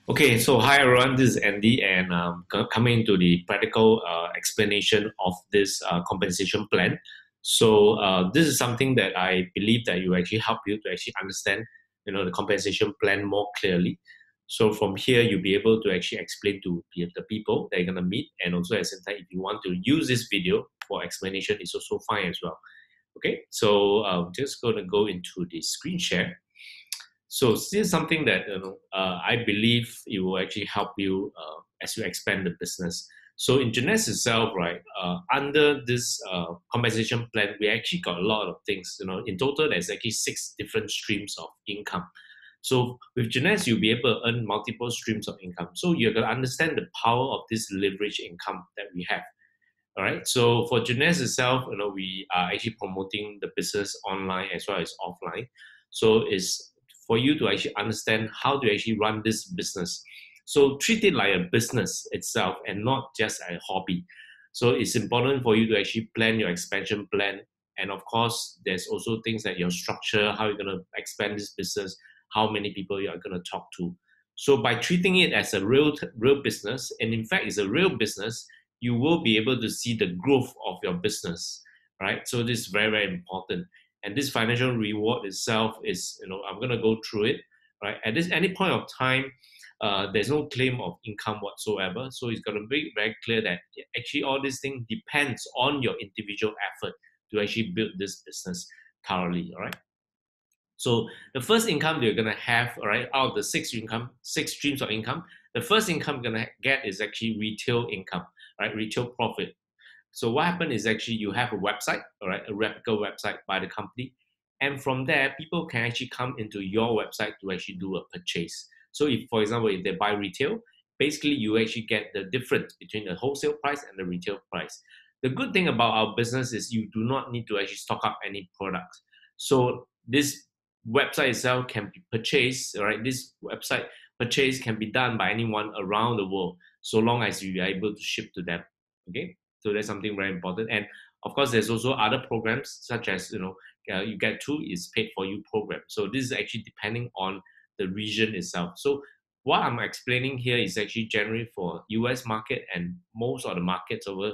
Okay, so hi everyone, this is Andy, and coming to the practical explanation of this compensation plan. So this is something that I believe that will actually help you to actually understand, the compensation plan more clearly. So from here, you'll be able to actually explain to the people that you're gonna meet, and also at the same time, if you want to use this video for explanation, it's also fine as well. Okay, so I'm just gonna go into the screen share. So this is something that I believe it will actually help you as you expand the business. So in Jeunesse itself, right, under this compensation plan, we actually got a lot of things. In total, there's actually 6 different streams of income. So with Jeunesse, you'll be able to earn multiple streams of income. So you're going to understand the power of this leverage income that we have. All right. So for Jeunesse itself, we are actually promoting the business online as well as offline. So it's for you to actually understand how to actually run this business. So treat it like a business itself and not just a hobby. So it's important for you to actually plan your expansion plan. And of course, there's also things like your structure, how you're going to expand this business, how many people you are going to talk to. So by treating it as a real business, and in fact, it's a real business, you will be able to see the growth of your business, right? So this is very, very important. And this financial reward itself is, I'm going to go through it, right? At this any point of time, there's no claim of income whatsoever. So it's going to be very clear that actually all these things depends on your individual effort to actually build this business thoroughly, all right? So the first income you're gonna have, all right, out of the 6 streams of income, the first income you're gonna get is actually retail income, right? Retail profit. So what happened is actually you have a website, all right, a replica website by the company, and from there people can actually come into your website to actually do a purchase. So if, for example, if they buy retail, basically you actually get the difference between the wholesale price and the retail price. The good thing about our business is you do not need to actually stock up any products. So this website itself can be purchased, right? This website purchase can be done by anyone around the world, so long as you are able to ship to them. Okay, so that's something very important. And of course, there's also other programs such as you get two is paid for you program. So this is actually depending on the region itself. So what I'm explaining here is actually generally for US market and most of the markets over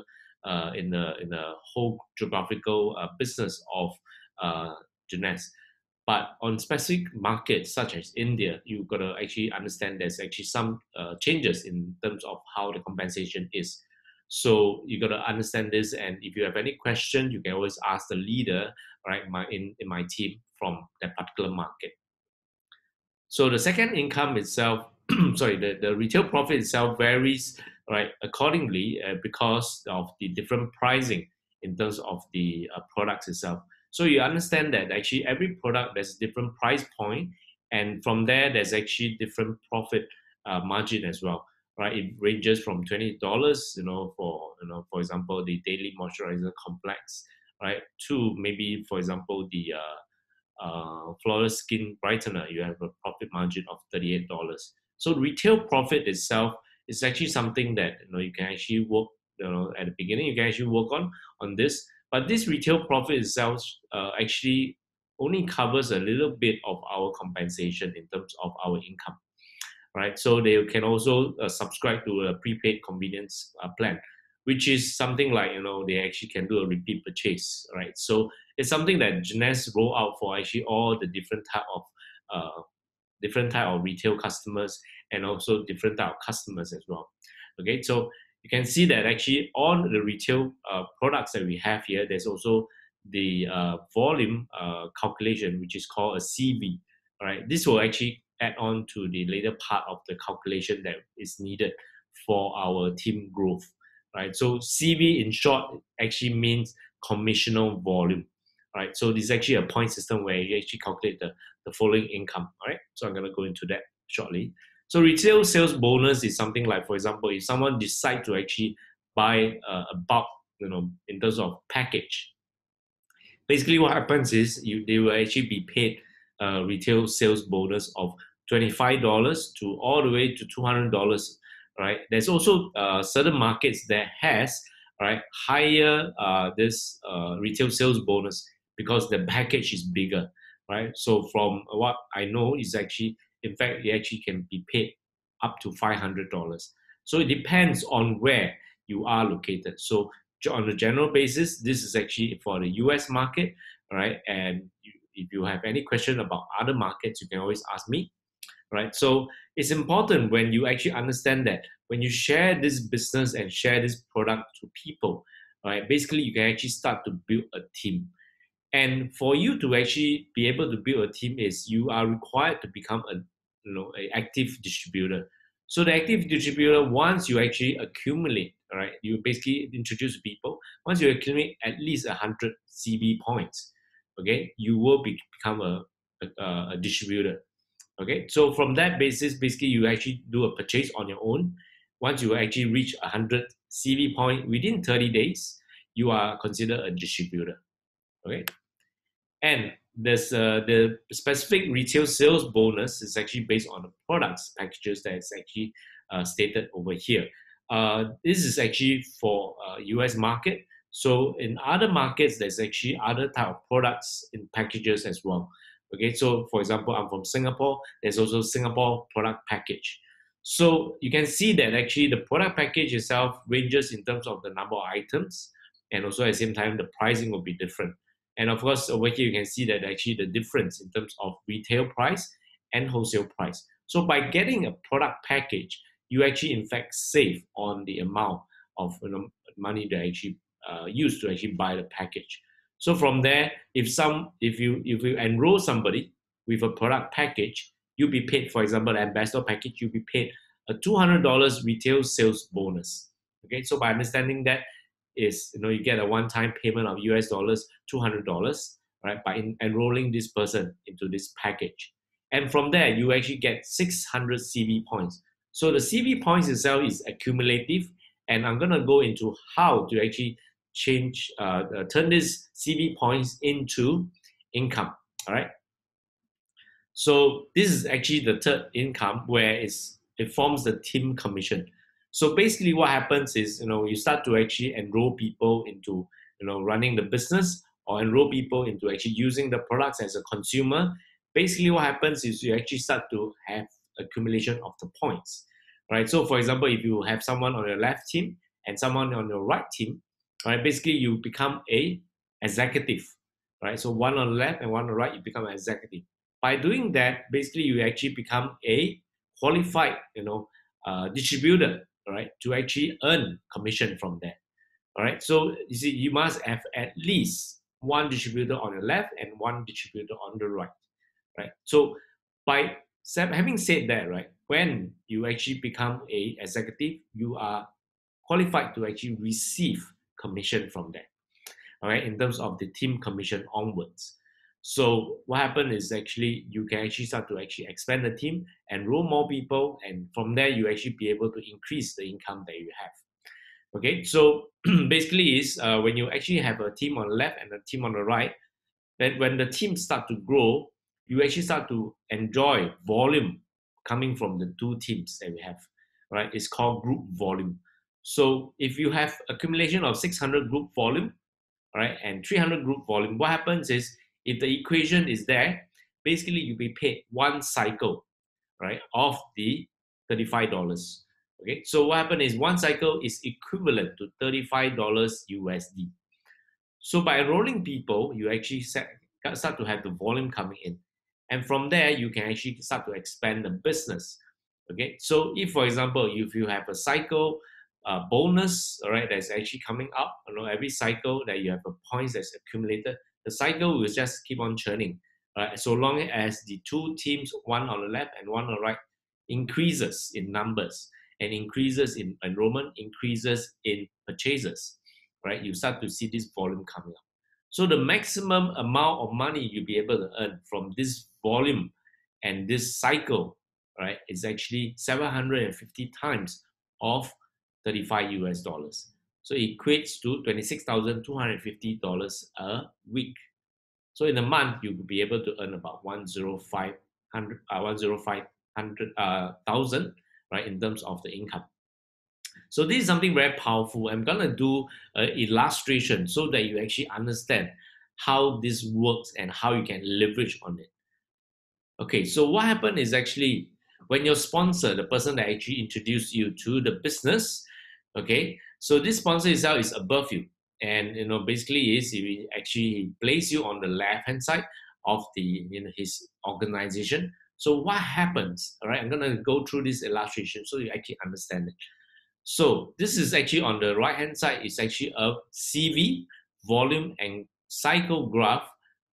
in the whole geographical business of Jeunesse. But on specific markets such as India, you've got to actually understand there's actually some changes in terms of how the compensation is. So you got to understand this, and if you have any question, you can always ask the leader, right, in my team from that particular market. So the second income itself, sorry, the retail profit itself varies, right, accordingly because of the different pricing in terms of the products itself. So you understand that actually every product there's a different price point, and from there there's actually different profit margin as well, right? It ranges from $20, for example, the daily moisturizer complex, right, to maybe, for example, the flawless skin brightener, you have a profit margin of $38. So retail profit itself is actually something that you can actually work. At the beginning, you can actually work on this. But this retail profit itself actually only covers a little bit of our compensation in terms of our income, right? So they can also subscribe to a prepaid convenience plan, which is something like they actually can do a repeat purchase, right? So it's something that Jeunesse roll out for actually all the different type of retail customers and also different type of customers as well. Okay, so you can see that actually on the retail products that we have here, there's also the volume calculation, which is called a CV. All right, this will actually add on to the later part of the calculation that is needed for our team growth. Right, so CV in short actually means commissional volume. Right, so this is actually a point system where you actually calculate the following income. All right, so I'm going to go into that shortly. So retail sales bonus is something like, for example, if someone decide to actually buy a bulk, in terms of package, basically what happens is they will actually be paid retail sales bonus of $25 to all the way to $200. Right. There's also certain markets that has right higher this retail sales bonus because the package is bigger. Right. So from what I know is actually, in fact, you actually can be paid up to $500. So it depends on where you are located. So on a general basis, this is actually for the US market, right? And if you have any question about other markets, you can always ask me, right? So it's important when you actually understand that when you share this business and share this product to people, right? Basically, you can actually start to build a team. And for you to actually be able to build a team is you are required to become an active distributor. So the active distributor, once you actually accumulate, right, you basically introduce people. Once you accumulate at least 100 CB points, okay, you will become a distributor. Okay, so from that basis, basically you actually do a purchase on your own. Once you actually reach 100 CB point within 30 days, you are considered a distributor. Okay, and there's the specific retail sales bonus is actually based on the products packages that is actually stated over here. This is actually for US market. So in other markets, there's actually other type of products in packages as well. Okay, so for example, I'm from Singapore. There's also Singapore product package. So you can see that actually the product package itself ranges in terms of the number of items, and also at the same time the pricing will be different. And of course, over here you can see that actually the difference in terms of retail price and wholesale price. So by getting a product package, you actually in fact save on the amount of money that actually use to actually buy the package. So from there, if you enroll somebody with a product package, you'll be paid, for example, the ambassador package, you'll be paid a $200 retail sales bonus. Okay, so by understanding that is, you get a one-time payment of US dollars, $200, right, by enrolling this person into this package. And from there, you actually get 600 CB points. So the CB points itself is accumulative, and I'm going to go into how to actually turn these CB points into income, all right? So this is actually the third income where it forms the team commission. So basically what happens is, you start to actually enroll people into, running the business, or enroll people into actually using the products as a consumer. Basically what happens is you actually start to have accumulation of the points, right? So for example, if you have someone on your left team and someone on your right team, right, basically you become a executive, right? So one on the left and one on the right, you become an executive. By doing that, basically you actually become a qualified, distributor, right, to actually earn commission from that. All right. So you see, you must have at least one distributor on the left and one distributor on the right. Right. So by having said that, right, when you actually become a executive, you are qualified to actually receive commission from that. All right, in terms of the team commission onwards. So what happened is actually you can actually start to actually expand the team, enroll more people, and from there you actually be able to increase the income that you have. Okay, so basically is when you actually have a team on the left and a team on the right, then when the team start to grow, you actually start to enjoy volume coming from the two teams that we have, right? It's called group volume. So if you have accumulation of 600 group volume, right, and 300 group volume, what happens is if the equation is there, basically you'll be paid one cycle, right, of the $35. Okay, so what happens is one cycle is equivalent to $35 USD. So by enrolling people, you actually start to have the volume coming in. And from there, you can actually start to expand the business. Okay, so if, for example, if you have a cycle bonus, all right, that's actually coming up, every cycle that you have a points that's accumulated, the cycle will just keep on churning. So long as the two teams, one on the left and one on the right, increases in numbers and increases in enrollment, increases in purchases, right? You start to see this volume coming up. So the maximum amount of money you'll be able to earn from this volume and this cycle, right, is actually 750 times of 35 US dollars. So it equates to $26,250 a week. So in a month, you will be able to earn about 105,000, right, in terms of the income. So this is something very powerful. I'm gonna do an illustration so that you actually understand how this works and how you can leverage on it. Okay, so what happened is actually when your sponsor, the person that actually introduced you to the business, okay, so this sponsor itself is above you, and basically is he actually place you on the left hand side of the his organization. So what happens? All right, I'm gonna go through this illustration so you actually understand it. So this is actually on the right hand side is actually a CV, volume and cycle graph,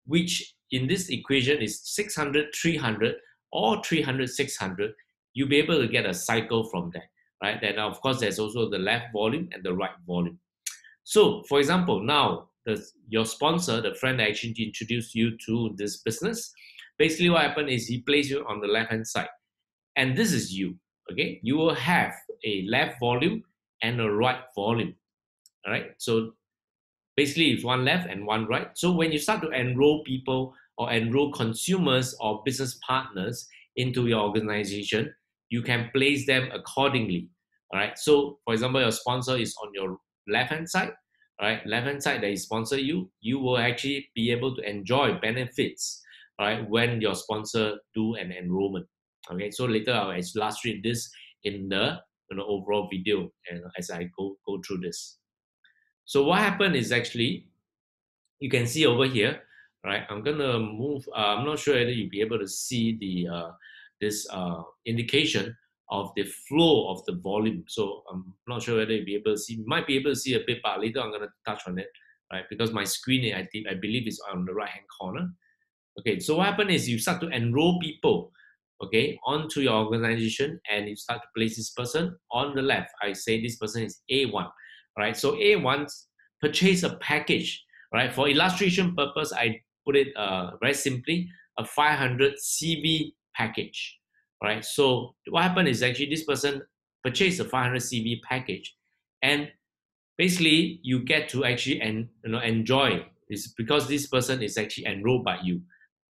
which in this equation is 600, 300 or 300, 600. You'll be able to get a cycle from that, right? And of course, there's also the left volume and the right volume. So for example, now your sponsor, the friend that actually introduced you to this business, basically what happened is he placed you on the left hand side. And this is you, okay? You will have a left volume and a right volume, all right? So basically it's one left and one right. So when you start to enroll people or enroll consumers or business partners into your organization, you can place them accordingly, all right? So for example, your sponsor is on your left-hand side, all right? Left-hand side that is sponsor you, you will actually be able to enjoy benefits, all right, when your sponsor do an enrollment. Okay, so later I'll illustrate this in the overall video and as I go through this. So what happened is actually, you can see over here, right? I'm gonna move. I'm not sure whether you'll be able to see the this indication of the flow of the volume. So I'm not sure whether you'll be able to see. You might be able to see a bit, but later I'm gonna touch on it, right? Because my screen, I believe, is on the right hand corner. Okay, so what happened is you start to enroll people, okay, onto your organization, and you start to place this person on the left. I say this person is A1, right? So A1 purchase a package, right? For illustration purpose, I put it very simply, a 500 CV package, right? So what happened is actually this person purchased a 500 CV package, and basically you get to actually enjoy this because this person is actually enrolled by you.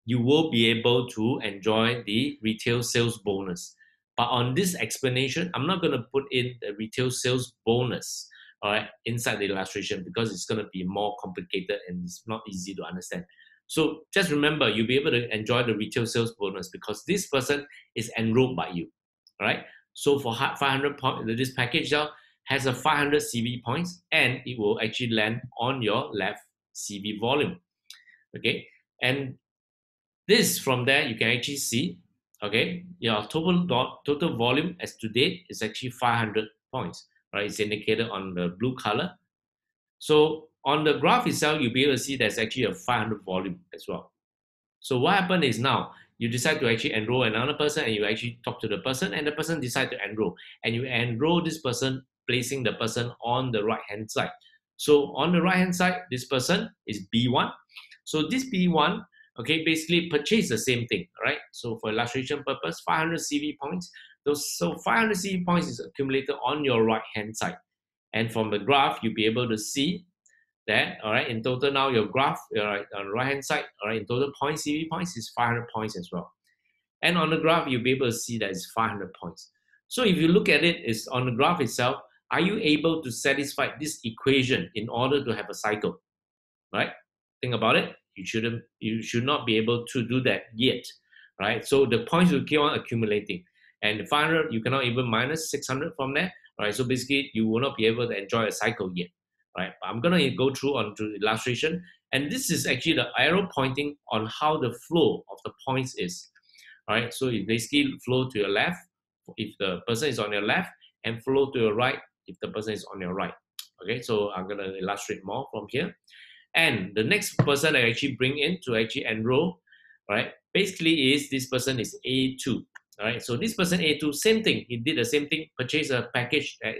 You will be able to enjoy the retail sales bonus. But on this explanation, I'm not going to put in the retail sales bonus, all right, inside the illustration because it's going to be more complicated and it's not easy to understand. So just remember, you'll be able to enjoy the retail sales bonus because this person is enrolled by you, all right? So for 500 points, this package now has a 500 CV points and it will actually land on your left CV volume, okay? And this from there, you can actually see, okay, your total volume as to date is actually 500 points, right? It's indicated on the blue color. So on the graph itself, you'll be able to see there's actually a 500 volume as well. So what happened is now you decide to actually enroll another person and you actually talk to the person and the person decide to enroll and you enroll this person, placing the person on the right hand side. So on the right hand side, this person is B1. So this B1, okay, basically purchase the same thing, right? So for illustration purpose, 500 CV points. So 500 CV points is accumulated on your right hand side. And from the graph, you'll be able to see that, all right, in total now your graph, all right, on the right hand side, all right, in total points, CV points is 500 points as well. And on the graph, you'll be able to see that it's 500 points. So if you look at it, it's on the graph itself, are you able to satisfy this equation in order to have a cycle, right? Think about it. You should not be able to do that yet, right? So the points will keep on accumulating, and 500 you cannot even minus 600 from there, right? So basically you will not be able to enjoy a cycle yet, right? But I'm gonna go through onto the illustration, and this is actually the arrow pointing on how the flow of the points is, right? So it basically flow to your left if the person is on your left, and flow to your right if the person is on your right. Okay, so I'm gonna illustrate more from here. And the next person I actually bring in to actually enroll, right, basically is this person is A2, all right? So this person A2, same thing. He did the same thing, purchase a package that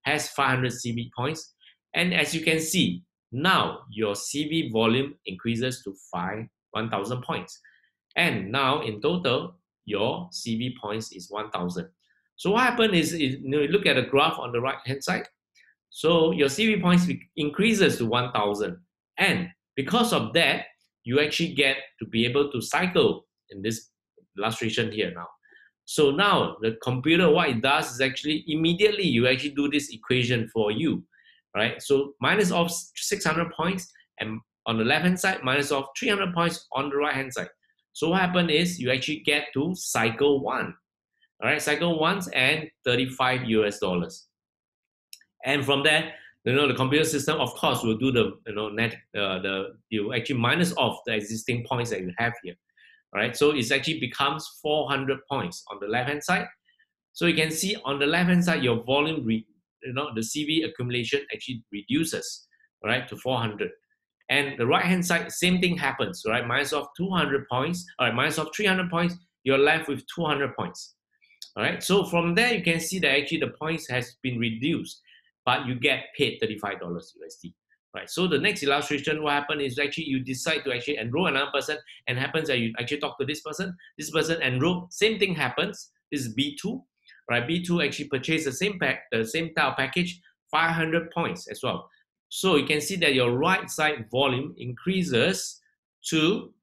has 500 CV points. And as you can see, now your CV volume increases to 1,000 points. And now in total, your CV points is 1,000. So what happened is you look at the graph on the right-hand side. So your CV points increases to 1,000. And because of that, you actually get to be able to cycle in this illustration here now. So now the computer, what it does is actually immediately you actually do this equation for you, right? So minus of 600 points and on the left-hand side, minus of 300 points on the right-hand side. So what happened is you actually get to cycle 1, All right, cycle once and 35 US dollars. And from there, the computer system, of course, will do the net you actually minus off the existing points that you have here. All right, so it actually becomes 400 points on the left hand side. So you can see on the left hand side, your volume, the CV accumulation actually reduces, right, to 400. And the right hand side, same thing happens, right? Minus of 200 points, all right, minus of 300 points, you're left with 200 points. All right, so from there you can see that actually the points has been reduced, but you get paid $35 USD. Right, so the next illustration, what happened is actually you decide to actually enroll another person, and happens that you actually talk to this person enroll, same thing happens. This is B2, right? B2 actually purchased the same tile package, 500 points as well. So you can see that your right side volume increases to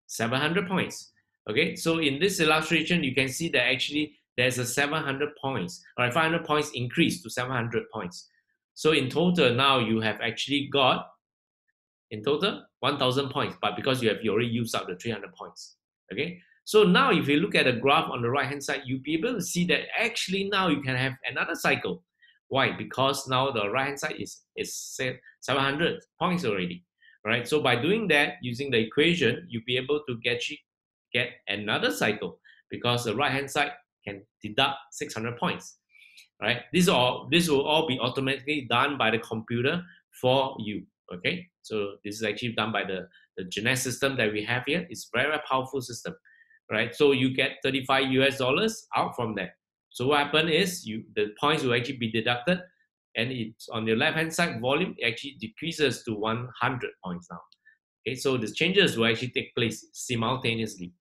700 points. Okay, so in this illustration, you can see that actually there's a 700 points, all right, 500 points increase to 700 points. So in total, now you have actually got, in total, 1,000 points, but because you already used up the 300 points. Okay, so now if you look at the graph on the right-hand side, you'll be able to see that actually now you can have another cycle. Why? Because now the right-hand side is 700 points already. Right, so by doing that, using the equation, you'll be able to get another cycle, because the right-hand side can deduct 600 points. Right, this will all be automatically done by the computer for you. Okay, so this is actually done by the Jeunesse system that we have here. It's a very powerful system. Right, so you get 35 US dollars out from that. So what happens is the points will actually be deducted, and it's on the left hand side volume, it actually decreases to 100 points now. Okay, so the changes will actually take place simultaneously.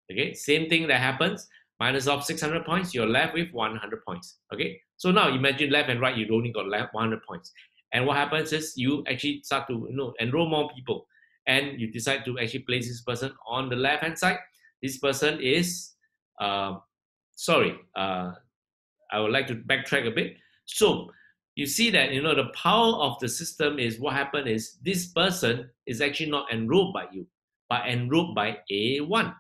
Okay, same thing that happens, minus of 600 points, you're left with 100 points. Okay, so now imagine left and right, you only got left 100 points. And what happens is you actually start to enroll more people, and you decide to actually place this person on the left hand side. This person is I would like to backtrack a bit. So you see that the power of the system is, what happened is this person is actually not enrolled by you, but enrolled by A1,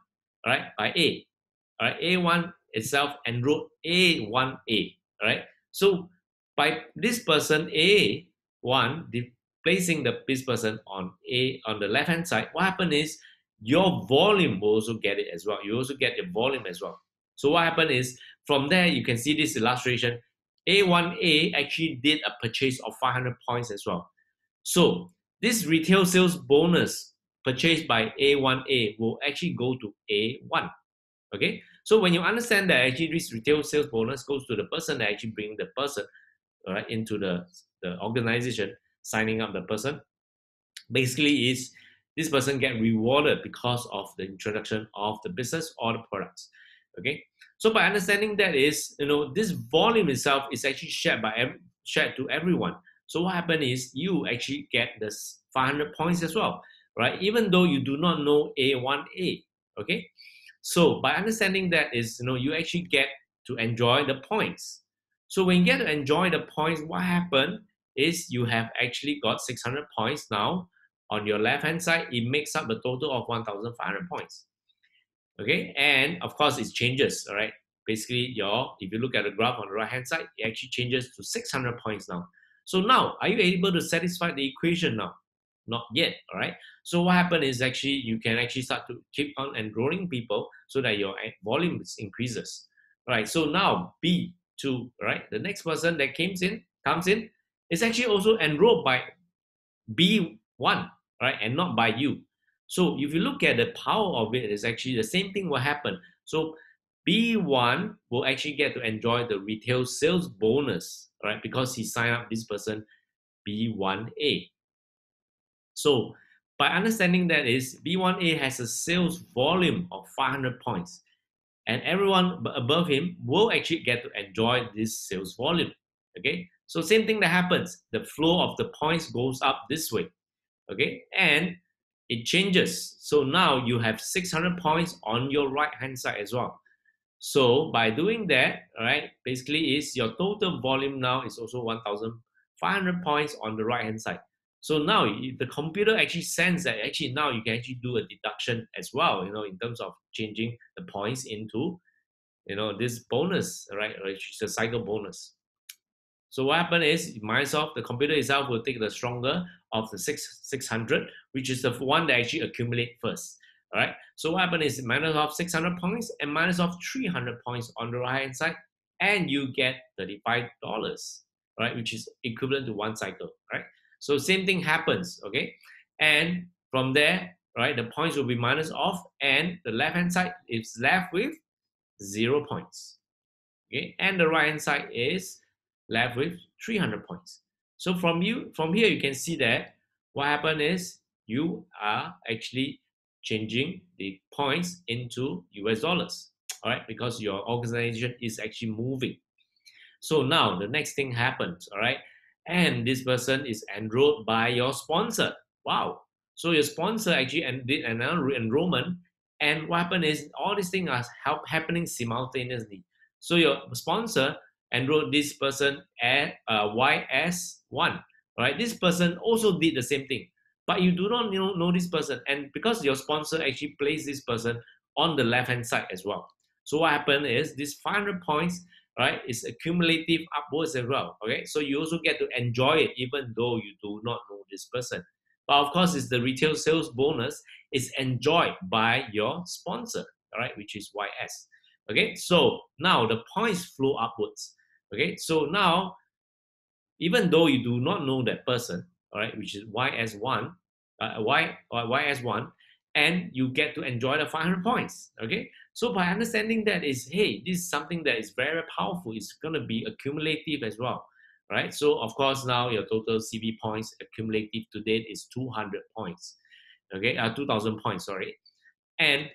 right? By A. All right, A1 itself enrolled A1A. All right. So by this person A1 placing this person on the left hand side, what happened is your volume will also get it as well. You also get the volume as well. So what happened is, from there you can see this illustration, A1A actually did a purchase of 500 points as well. So this retail sales bonus purchased by A1A will actually go to A1. Okay, so when you understand that actually this retail sales bonus goes to the person that actually bring the person, all right, into the organization, signing up the person, basically is this person get rewarded because of the introduction of the business or the products. Okay, so by understanding that is, this volume itself is actually shared to everyone. So what happened is you actually get this 500 points as well, right? Even though you do not know A1A. Okay, so by understanding that is, you actually get to enjoy the points. So when you get to enjoy the points, what happened is you have actually got 600 points now on your left hand side. It makes up the total of 1,500 points. Okay, and of course it changes. All right, basically if you look at the graph on the right hand side, it actually changes to 600 points now. So now, are you able to satisfy the equation now? Not yet. All right, so what happened is actually you can actually start to keep on enrolling people so that your volume increases. All right, so now B2, right, the next person that comes in is actually also enrolled by B1, right, and not by you. So if you look at the power of it, is actually the same thing will happen. So B1 will actually get to enjoy the retail sales bonus, right, because he signed up this person B1A. So by understanding that is B1A has a sales volume of 500 points, and everyone above him will actually get to enjoy this sales volume. Okay, so same thing that happens, the flow of the points goes up this way. Okay, and it changes. So now you have 600 points on your right hand side as well. So by doing that, all right, basically is your total volume now is also 1,500 points on the right hand side. So now the computer actually senses that actually now you can actually do a deduction as well, in terms of changing the points into this bonus, right, which is a cycle bonus. So what happened is Microsoft, the computer itself will take the stronger of the 600, which is the one that actually accumulate first. All right. So what happened is minus of 600 points and minus of 300 points on the right hand side, and you get $35, right, which is equivalent to one cycle, right? So same thing happens, okay? And from there, right, the points will be minus off, and the left hand side is left with 0 points, okay? And the right hand side is left with 300 points. So from here you can see that what happened is you are actually changing the points into US dollars, all right, because your organization is actually moving. So now the next thing happens, all right, and this person is enrolled by your sponsor. Wow. So your sponsor actually did an enrollment, and what happened is all these things are happening simultaneously. So your sponsor enrolled this person at YS1, right? This person also did the same thing, but you do not know this person, and because your sponsor actually placed this person on the left hand side as well. So what happened is this 500 points, right, is accumulative upwards as well. Okay, so you also get to enjoy it even though you do not know this person. But of course, it's the retail sales bonus is enjoyed by your sponsor, all right, which is YS. Okay, so now the points flow upwards. Okay, so now even though you do not know that person, all right, which is YS1, YS1, and you get to enjoy the 500 points. Okay, so by understanding that is, hey, this is something that is very powerful. It's going to be accumulative as well, right? So of course now your total CV points accumulative to date is 200 points. Okay, 2,000 points. Sorry, and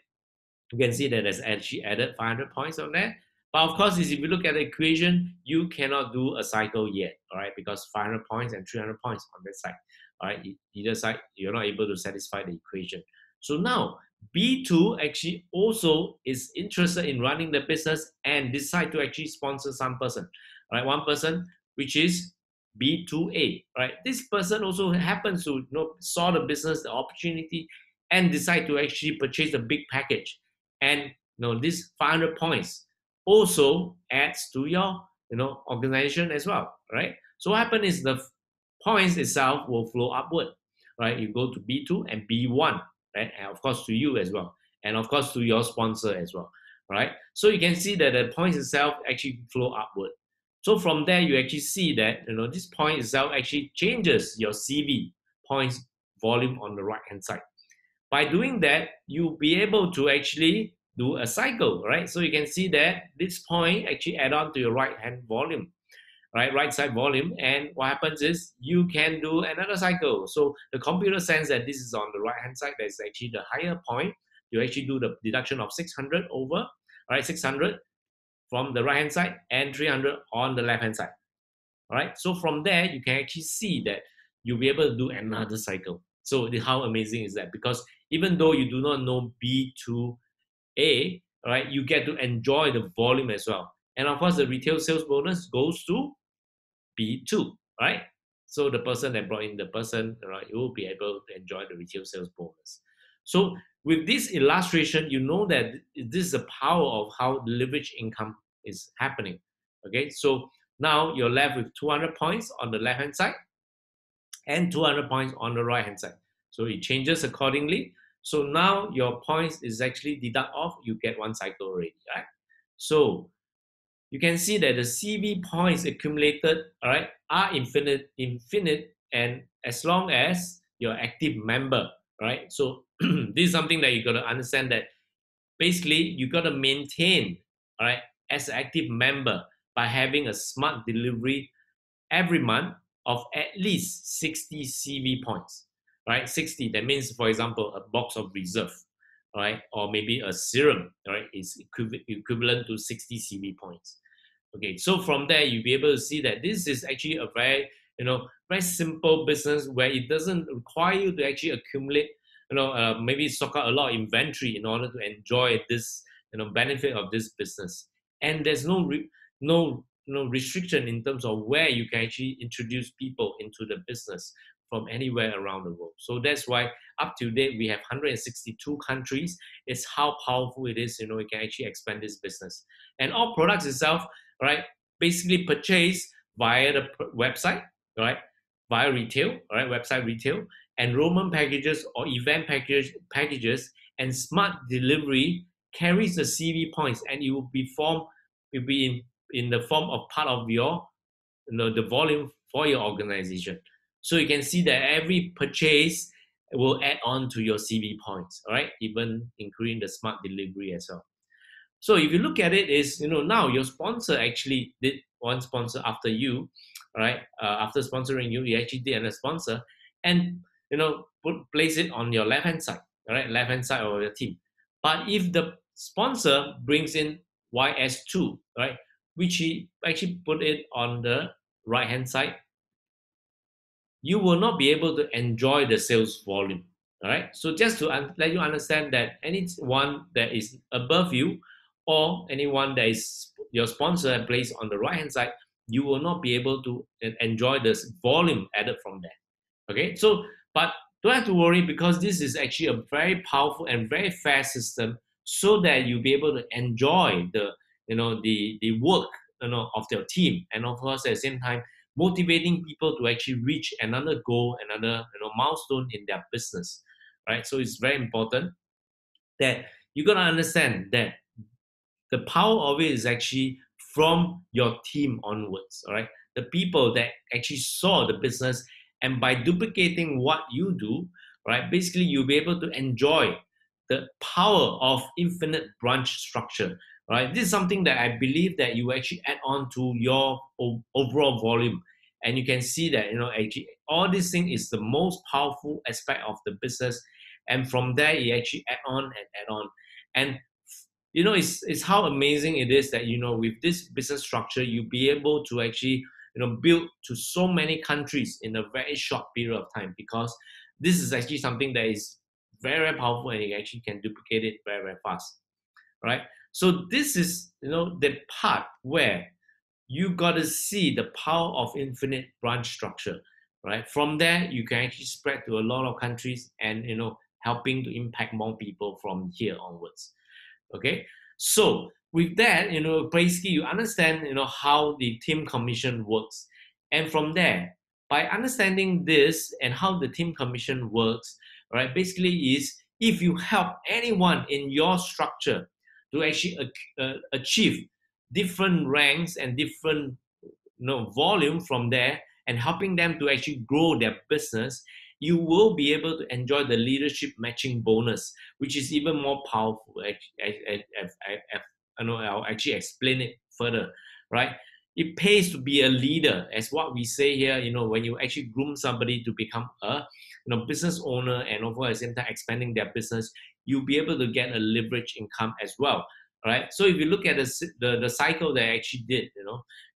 you can see that there's actually added 500 points on there. But of course, if you look at the equation, you cannot do a cycle yet, all right, because 500 points and 300 points on that side, all right, either side, you're not able to satisfy the equation. So now, B2 actually also is interested in running the business and decide to actually sponsor some person, all right, one person, which is B2A, right? This person also happens to saw the business, the opportunity, and decide to actually purchase a big package. And this 500 points also adds to your organization as well, right? So what happens is the points itself will flow upward, right? You go to B2 and B1, right? And of course to you as well, and of course to your sponsor as well, right? So you can see that the points itself actually flow upward. So from there you actually see that this point itself actually changes your CV points volume on the right hand side. By doing that, you'll be able to actually do a cycle, right? So you can see that this point actually add on to your right hand volume, right side volume, and what happens is you can do another cycle. So the computer sense that this is on the right hand side, that's actually the higher point. You actually do the deduction of 600 over, right, 600 from the right hand side and 300 on the left hand side. All right, so from there you can actually see that you'll be able to do another cycle. So how amazing is that? Because even though you do not know B2A, all right, you get to enjoy the volume as well. And of course, the retail sales bonus goes to B2, right? So the person that brought in the person, right, you will be able to enjoy the retail sales bonus. So with this illustration, you know that this is the power of how leverage income is happening. Okay, so now you're left with 200 points on the left hand side and 200 points on the right hand side. So it changes accordingly. So now your points is actually deduct off, you get one cycle already, right? So you can see that the CV points accumulated, all right, are infinite, and as long as you're active member, right? So this is something that you got to understand, that basically you got to maintain, all right, as an active member by having a smart delivery every month of at least 60 CV points, right? 60, that means, for example, a box of reserve, right? Or maybe a serum, right, is equivalent to 60 CV points. Okay, so from there, you'll be able to see that this is actually a very, very simple business where it doesn't require you to actually accumulate, maybe stock out a lot of inventory in order to enjoy this, benefit of this business. And there's no restriction in terms of where you can actually introduce people into the business. from anywhere around the world. So that's why up to date we have 162 countries. It's how powerful it is. We can actually expand this business, and all products itself, right? Basically purchased via the website, right? Via retail, right? Website retail, enrollment packages or event packages, and smart delivery carries the CV points, and it will be in the form of part of your the volume for your organization. So you can see that every purchase will add on to your CV points, all right? Even including the smart delivery as well. So if you look at it, is now your sponsor actually did one sponsor after you, all right? After sponsoring you, he actually did another sponsor, and place it on your left hand side, all right, left hand side of your team. But if the sponsor brings in YS2, right, which he actually put it on the right hand side, you will not be able to enjoy the sales volume. All right. So just to let you understand that anyone that is above you or anyone that is your sponsor and placed on the right hand side, you will not be able to enjoy this volume added from there. Okay. So, but don't have to worry, because this is actually a very powerful and very fair system, so that you'll be able to enjoy the work of your team, and of course at the same time motivating people to actually reach another goal, another milestone in their business, right? So it's very important that you got to understand that the power of it is actually from your team onwards, all right? The people that actually saw the business, and by duplicating what you do, right, basically you'll be able to enjoy the power of infinite branch structure, right? This is something that I believe that you actually add on to your overall volume, and you can see that actually all this thing is the most powerful aspect of the business, and from there you actually add on and add on, and it's how amazing it is that with this business structure you'll be able to actually build to so many countries in a very short period of time, because this is actually something that is very, very powerful, and you actually can duplicate it very, very fast, right? So this is the part where you got to see the power of infinite branch structure, right? From there you can actually spread to a lot of countries, and helping to impact more people from here onwards. Okay, so with that, basically you understand, how the team commission works, and from there, by understanding this and how the team commission works, right, basically is if you help anyone in your structure to actually achieve different ranks and different volume from there, and helping them to actually grow their business, you will be able to enjoy the leadership matching bonus, which is even more powerful. I'll actually explain it further, right? It pays to be a leader, as what we say here. When you actually groom somebody to become a business owner, and over at the same time expanding their business, you'll be able to get a leverage income as well, right? So if you look at the cycle that I actually did,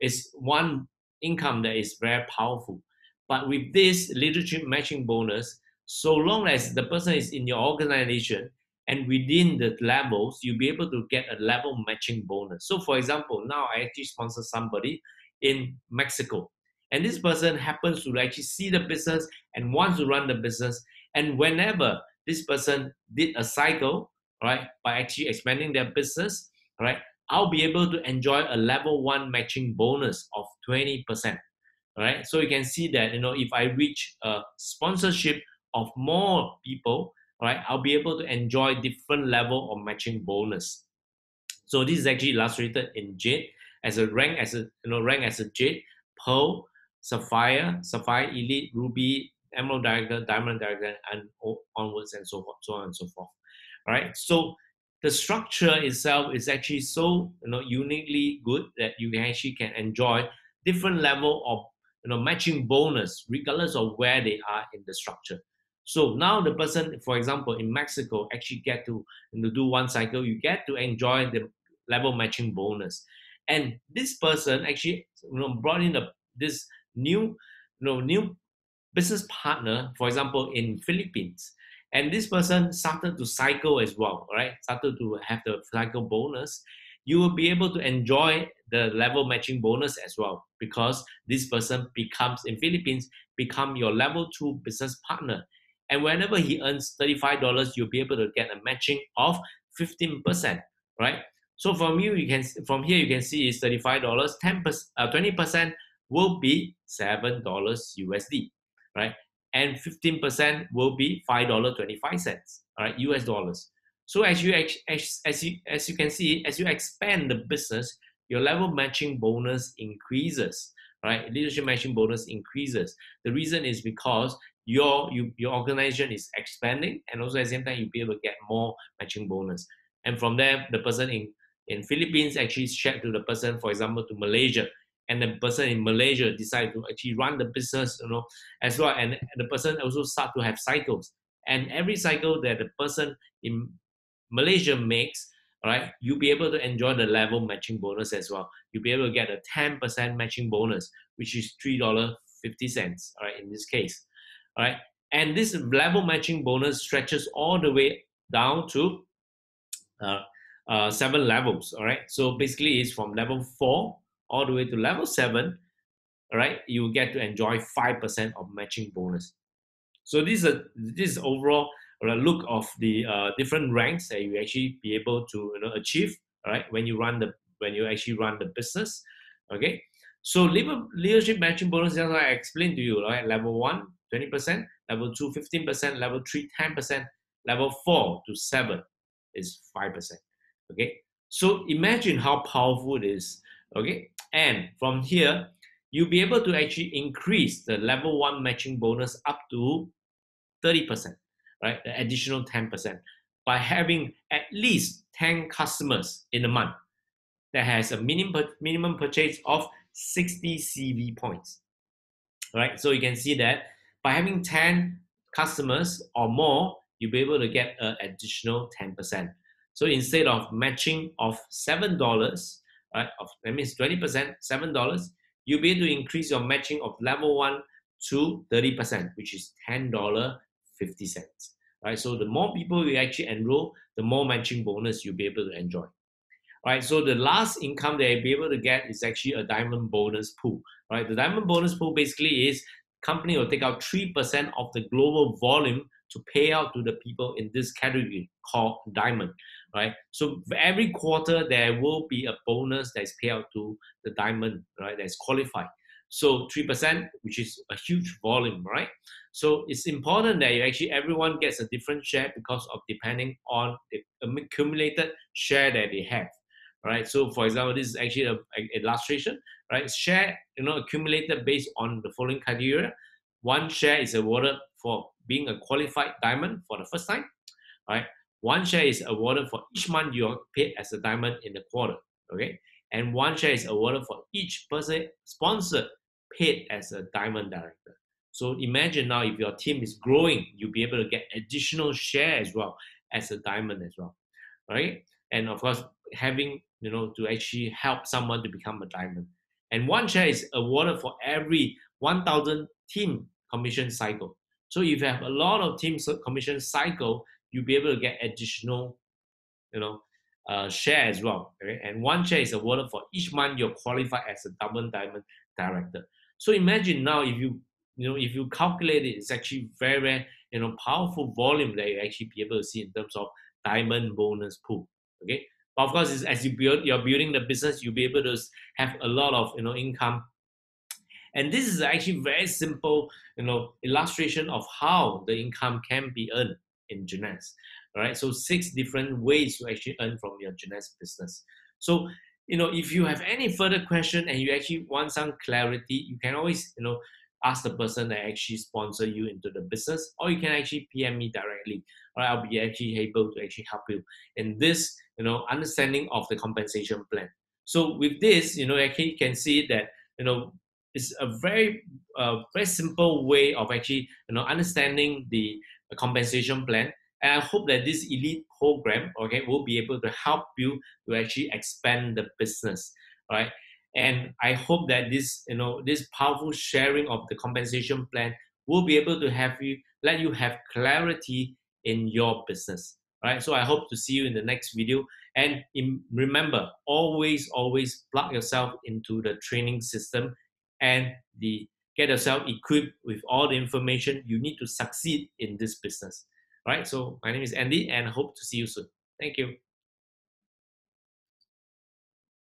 it's one income that is very powerful. But with this leadership matching bonus, so long as the person is in your organization and within the levels, you'll be able to get a level matching bonus. So for example, now I actually sponsor somebody in Mexico, and this person happens to actually see the business and wants to run the business. And whenever this person did a cycle, right, by actually expanding their business, right, I'll be able to enjoy a level 1 matching bonus of 20%. All right, so you can see that if I reach a sponsorship of more people, all right, I'll be able to enjoy different level of matching bonus. So this is actually illustrated in jade as a rank as a jade, pearl, sapphire, elite, ruby, emerald dagger, diamond dagger, and onwards and so forth, so on and so forth. All right, so the structure itself is actually so uniquely good that you actually can enjoy different level of matching bonus regardless of where they are in the structure. So now the person, for example, in Mexico, actually get to do one cycle, you get to enjoy the level matching bonus. And this person actually brought in this new business partner, for example, in Philippines. And this person started to cycle as well, right? Started to have the cycle bonus. You will be able to enjoy the level matching bonus as well, because this person becomes, in Philippines, become your level 2 business partner. And whenever he earns $35, you'll be able to get a matching of 15%, right? So from here you can see is $35, 20% will be $7 USD, right? And 15% will be $5.25, all right, US dollars. So as you can see, as you expand the business, your level matching bonus increases, right? Leadership matching bonus increases. The reason is because your organization is expanding, and also at the same time you'll be able to get more matching bonus. And from there, the person in Philippines actually shared to the person, for example, to Malaysia, and the person in Malaysia decide to actually run the business, as well. And the person also start to have cycles, and every cycle that the person in Malaysia makes, all right, you'll be able to enjoy the level matching bonus as well. You'll be able to get a 10% matching bonus, which is $3.50, all right, in this case, all right. And this level matching bonus stretches all the way down to 7 levels, all right. So basically, it's from level 4 all the way to level 7, all right. You will get to enjoy 5% of matching bonus. So this is overall a look of the different ranks that you actually be able to achieve, all right, when you actually run the business. Okay, so leadership matching bonus, just like I explained to you, right? Level 1, 20%, level 2, 15%, level 3, 10%, level 4 to 7 is 5%. Okay, so imagine how powerful it is. Okay, and from here you'll be able to actually increase the level 1 matching bonus up to 30%, right? The additional 10% by having at least 10 customers in a month that has a minimum purchase of 60 CV points, right? So you can see that by having 10 customers or more, you'll be able to get an additional 10%. So instead of matching of $7, right, that means 20%, $7, you'll be able to increase your matching of level 1 to 30%, which is $10.50. Right, so the more people you actually enroll, the more matching bonus you'll be able to enjoy. Right, so the last income that you'll be able to get is actually a diamond bonus pool. Right, the diamond bonus pool basically is company will take out 3% of the global volume to pay out to the people in this category called diamond. Right, so for every quarter there will be a bonus that is paid out to the diamond, right, that's qualified. So 3%, which is a huge volume, right? So it's important that everyone gets a different share because of depending on the accumulated share that they have. Right, so for example, this is actually an illustration, right? Share, accumulated based on the following criteria. 1 share is awarded for being a qualified diamond for the first time, right? 1 share is awarded for each month you're paid as a diamond in the quarter, okay? And 1 share is awarded for each person sponsored paid as a diamond director. So imagine now if your team is growing, you'll be able to get additional share as well as a diamond as well, right? And of course, having to actually help someone to become a diamond. And 1 share is awarded for every 1,000 team commission cycle. So if you have a lot of team commission cycle, you'll be able to get additional, share as well. Okay? And 1 share is awarded for each month you're qualified as a double diamond director. So imagine now if you calculate it, it's actually very, very powerful volume that you actually be able to see in terms of diamond bonus pool. Okay, but of course, as you're building the business, you'll be able to have a lot of income. And this is actually very simple, illustration of how the income can be earned in Jeunesse. All right, so 6 different ways to actually earn from your Jeunesse business. So if you have any further question and you actually want some clarity, you can always ask the person that actually sponsor you into the business, or you can actually PM me directly. Or I'll be actually able to actually help you in this understanding of the compensation plan. So with this, actually you can see that it's a very very simple way of actually understanding the compensation plan. And I hope that this elite program, okay, will be able to help you to actually expand the business, right? And I hope that this powerful sharing of the compensation plan will be able to let you have clarity in your business. Right. So I hope to see you in the next video. And remember, always, always plug yourself into the training system and get yourself equipped with all the information you need to succeed in this business. All right. So my name is Andy, and I hope to see you soon. Thank you.